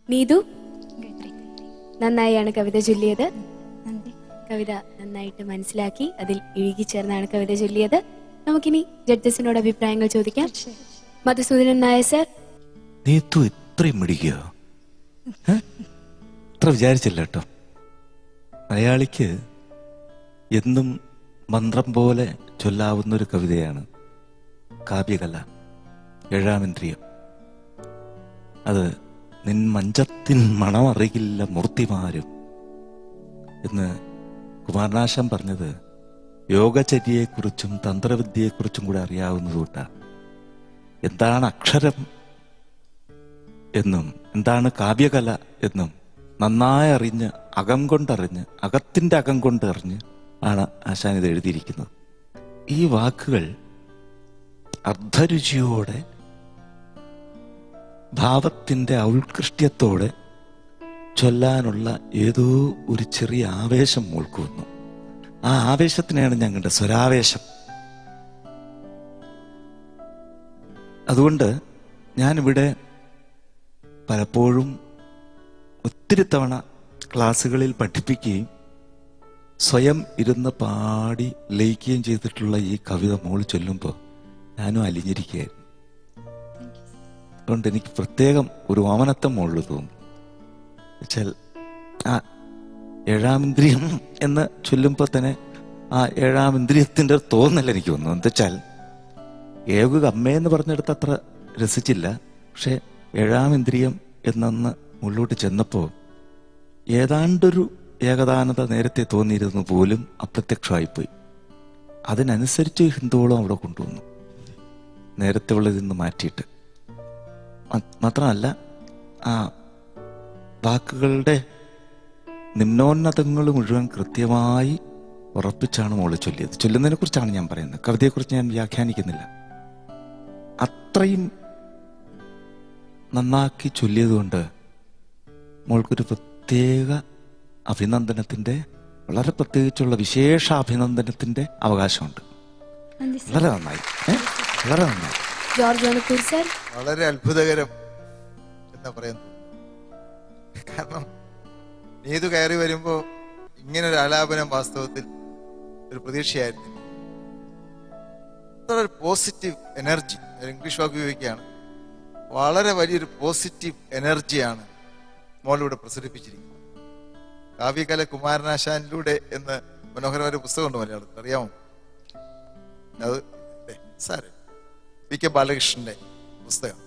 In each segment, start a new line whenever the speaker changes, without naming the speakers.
നീതു നന്നായാണ് കവിത ചൊല്ലിയത്. കവിത നന്നായിട്ട് മനസ്സിലാക്കി അതിൽ ഇഴുകിച്ചേർന്നാണ് കവിത ചൊല്ലിയത്. നമുക്കിനി ജഡ്ജസിനോട് അഭിപ്രായങ്ങൾ ചോദിക്കാം. മധുസൂദനൻ നായർ സർ.
നീതു ഇത്രയും മിടിക്കോ? ഇത്ര വിചാരിച്ചില്ല കേട്ടോ. മലയാളിക്ക് എന്നും മന്ത്രം പോലെ ചൊല്ലാവുന്നൊരു കവിതയാണ് കാവ്യകല, ഏഴാമിന്ദ്രിയം. അത് നിൻ മഞ്ചത്തിൻ മണമറിയില്ല മൂർത്തിമാരും എന്ന് കുമാരനാശാൻ പറഞ്ഞത് യോഗചര്യയെക്കുറിച്ചും തന്ത്രവിദ്യയെക്കുറിച്ചും കൂടെ അറിയാവുന്നതുകൊണ്ടാണ്. എന്താണ് അക്ഷരം എന്നും എന്താണ് കാവ്യകല എന്നും നന്നായി അറിഞ്ഞ്, അകം കൊണ്ടറിഞ്ഞ്, അകത്തിന്റെ അകം കൊണ്ടറിഞ്ഞ് ആണ് ആശാൻ ഇത് എഴുതിയിരിക്കുന്നത്. ഈ വാക്കുകൾ അർദ്ധരുചിയോടെ, ഭാവത്തിന്റെ ഔത്കൃഷ്ട്യത്തോടെ ചൊല്ലാനുള്ള ഏതോ ഒരു ചെറിയ ആവേശം ഉൾക്കൊള്ളുന്നു. ആ ആവേശത്തിനാണ് ഞങ്ങളുടെ സ്വരാവേശം. അതുകൊണ്ട് ഞാനിവിടെ പലപ്പോഴും ഒത്തിരി തവണ ക്ലാസ്സുകളിൽ പഠിപ്പിക്കുകയും സ്വയം ഇരുന്ന് പാടി ലയിക്കുകയും ചെയ്തിട്ടുള്ള ഈ കവിത മോള് ചൊല്ലുമ്പോൾ ഞാനും അലിഞ്ഞിരിക്കുകയായിരുന്നു. അതുകൊണ്ട് എനിക്ക് പ്രത്യേകം ഒരു ഓമനത്തം മുകളിൽ തോന്നും. വെച്ചാൽ ആ ഏഴാമിന്ദ്രിയം എന്ന് ചൊല്ലുമ്പോൾ തന്നെ ആ ഏഴാമിന്ദ്രിയത്തിൻ്റെ തോന്നൽ എനിക്ക് തോന്നുന്നു. എന്താ വെച്ചാൽ ഏക അമ്മയെന്ന് പറഞ്ഞെടുത്ത് അത്ര രസിച്ചില്ല. പക്ഷെ ഏഴാമിന്ദ്രിയം എന്നൊന്ന് മുകളിലോട്ട് ചെന്നപ്പോൾ ഏതാണ്ടൊരു ഏകദാനത നേരത്തെ തോന്നിയിരുന്നു പോലും അപ്രത്യക്ഷമായിപ്പോയി. അതിനനുസരിച്ച് ഹിന്ദുവോളം അവിടെ കൊണ്ടുവന്നു, നേരത്തെ ഉള്ളതിൽ നിന്ന് മാറ്റിയിട്ട്. മാത്രമല്ല ആ വാക്കുകളുടെ നിമ്നോന്നതങ്ങൾ മുഴുവൻ കൃത്യമായി ഉറപ്പിച്ചാണ് മോള് ചൊല്ലിയത്. ചൊല്ലുന്നതിനെ കുറിച്ചാണ് ഞാൻ പറയുന്നത്, കവിതയെക്കുറിച്ച് ഞാൻ വ്യാഖ്യാനിക്കുന്നില്ല. അത്രയും നന്നാക്കി ചൊല്ലിയതുകൊണ്ട് മോൾക്കൊരു പ്രത്യേക അഭിനന്ദനത്തിന്റെ, വളരെ പ്രത്യേകിച്ചുള്ള വിശേഷ അഭിനന്ദനത്തിന്റെ അവകാശമുണ്ട്. വളരെ നന്നായി, വളരെ നന്നായി.
വളരെ അത്ഭുതകരം എന്താ പറയുന്നത്. കാരണം നീതു കയറി വരുമ്പോ ഇങ്ങനൊരു ആലാപനം വാസ്തവത്തിൽ ഒരു പ്രതീക്ഷയായിരുന്നു. അത്ര ഒരു പോസിറ്റീവ് എനർജി, ഇംഗ്ലീഷ് വാക്ക് ഉപയോഗിക്കുകയാണ്, വളരെ വലിയൊരു പോസിറ്റീവ് എനർജിയാണ് മോളിലൂടെ പ്രസരിപ്പിച്ചിരിക്കുന്നത്. കാവ്യകല കുമാരനാശാനിലൂടെ എന്ന് മനോഹരമായ ഒരു പുസ്തകമുണ്ട് മലയാളത്തിൽ, അറിയാമോ? അത് സാറ് വി.കെ. ബാലകൃഷ്ണന്റെ പുസ്തകം.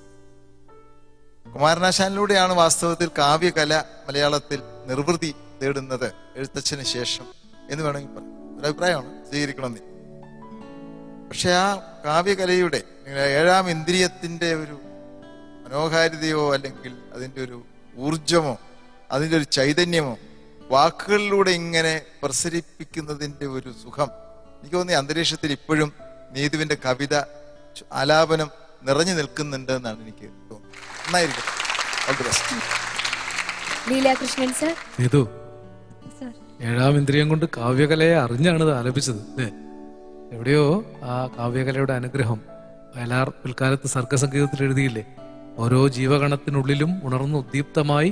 കുമാരനാശാനിലൂടെയാണ് വാസ്തവത്തിൽ കാവ്യകല മലയാളത്തിൽ നിർവൃതി തേടുന്നത് എഴുത്തച്ഛന് ശേഷം എന്ന് വേണമെങ്കിൽ പറയാം. ഒരു അഭിപ്രായമാണ്, സ്വീകരിക്കണമെന്ന്. പക്ഷെ ആ കാവ്യകലയുടെ ഏഴാം ഇന്ദ്രിയത്തിന്റെ ഒരു മനോഹാരിതയോ അല്ലെങ്കിൽ അതിൻ്റെ ഒരു ഊർജമോ അതിൻ്റെ ഒരു ചൈതന്യമോ വാക്കുകളിലൂടെ ഇങ്ങനെ പ്രസരിപ്പിക്കുന്നതിൻ്റെ ഒരു സുഖം എനിക്ക് തോന്നി അന്തരീക്ഷത്തിൽ ഇപ്പോഴും നീതുവിന്റെ കവിത ആലാപനം നിറഞ്ഞു നിൽക്കുന്നുണ്ട് എന്നാണ് എനിക്ക് തോന്നുന്നത്. നന്നായിരിക്കും.
നീതു ഏഴാം ഇന്ദ്രിയം കൊണ്ട് കാവ്യകലയെ അറിഞ്ഞാണ് ഇത് ആലപിച്ചത് അല്ലേ? എവിടെയോ ആ കാവ്യകലയുടെ അനുഗ്രഹം വയലാർ പിൽക്കാലത്ത് സർഗസംഗീതത്തിൽ എഴുതിയില്ലേ, ഓരോ ജീവഗണത്തിനുള്ളിലും ഉണർന്നു ഉദ്ദീപ്തമായി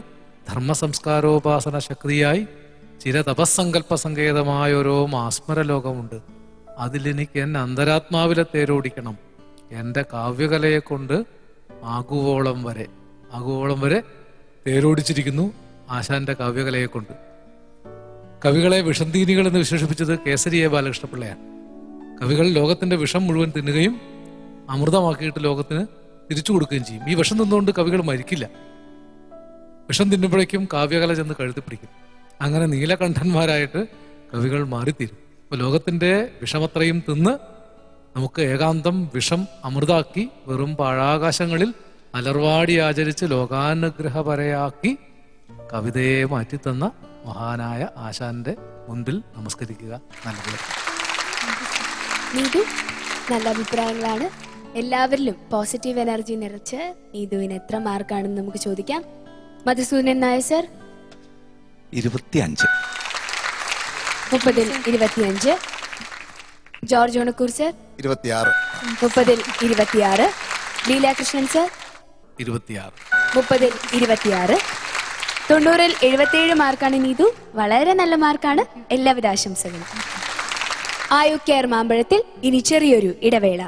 ധർമ്മസംസ്കാരോപാസന ശക്തിയായി ചിരതപസ്സങ്കല്പ സങ്കേതമായ ഓരോ മാസ്മര ലോകമുണ്ട്. അതിലെനിക്ക് എന്നെ അന്തരാത്മാവിലെ തേരോടിക്കണം. എൻ്റെ കാവ്യകലയെ കൊണ്ട് ആകുവോളം വരെ തേരോടിച്ചിരിക്കുന്നു ആശാന്റെ കാവ്യകലയെ കൊണ്ട്. കവികളെ വിഷന്തീനികൾ എന്ന് വിശേഷിപ്പിച്ചത് കേസരിയെ ബാലകൃഷ്ണപിള്ളയാണ്. കവികൾ ലോകത്തിന്റെ വിഷം മുഴുവൻ തിന്നുകയും അമൃതമാക്കിയിട്ട് ലോകത്തിന് തിരിച്ചു കൊടുക്കുകയും ചെയ്യും. ഈ വിഷം തിന്നുകൊണ്ട് കവികൾ മരിക്കില്ല. വിഷം തിന്നുമ്പോഴേക്കും കാവ്യകല ചെന്ന് കഴുത്തിപ്പിടിക്കും. അങ്ങനെ നീലകണ്ഠന്മാരായിട്ട് കവികൾ മാറിത്തീരും. അപ്പൊ ലോകത്തിന്റെ വിഷമത്രയും തിന്ന് നമുക്ക് ഏകാന്തം വിഷം അമൃതാക്കി വെറും പാഴാകാശങ്ങളിൽ അലർവാടി ആചരിച്ച് ലോകാനുഗ്രഹപരയാക്കി കവിതയെ മാറ്റിത്തന്ന മഹാനായ ആശാന്റെ മുൻപിൽ നമസ്കരിക്കുക.
നീതു, നല്ല അഭിപ്രായങ്ങളാണ്. എല്ലാവരിലും പോസിറ്റീവ് എനർജി നിറച്ച് നീതുവിന് എത്ര മാർക്കാണെന്ന് നമുക്ക് ചോദിക്കാം. മധുസൂദനൻ നായർ സർ.
25.
30-ൽ 25. George Onakkoor sir.
26.
30-ൽ 26. ലീലാകൃഷ്ണൻ സർ.
26.
30-ൽ 26. 90-ൽ 77 മാർക്കാണ് നീതു. വളരെ നല്ല മാർക്കാണ്. എല്ലാവിധ ആശംസകളും. ആയുക്കേർ മാമ്പഴത്തിൽ ഇനി ചെറിയൊരു ഇടവേള.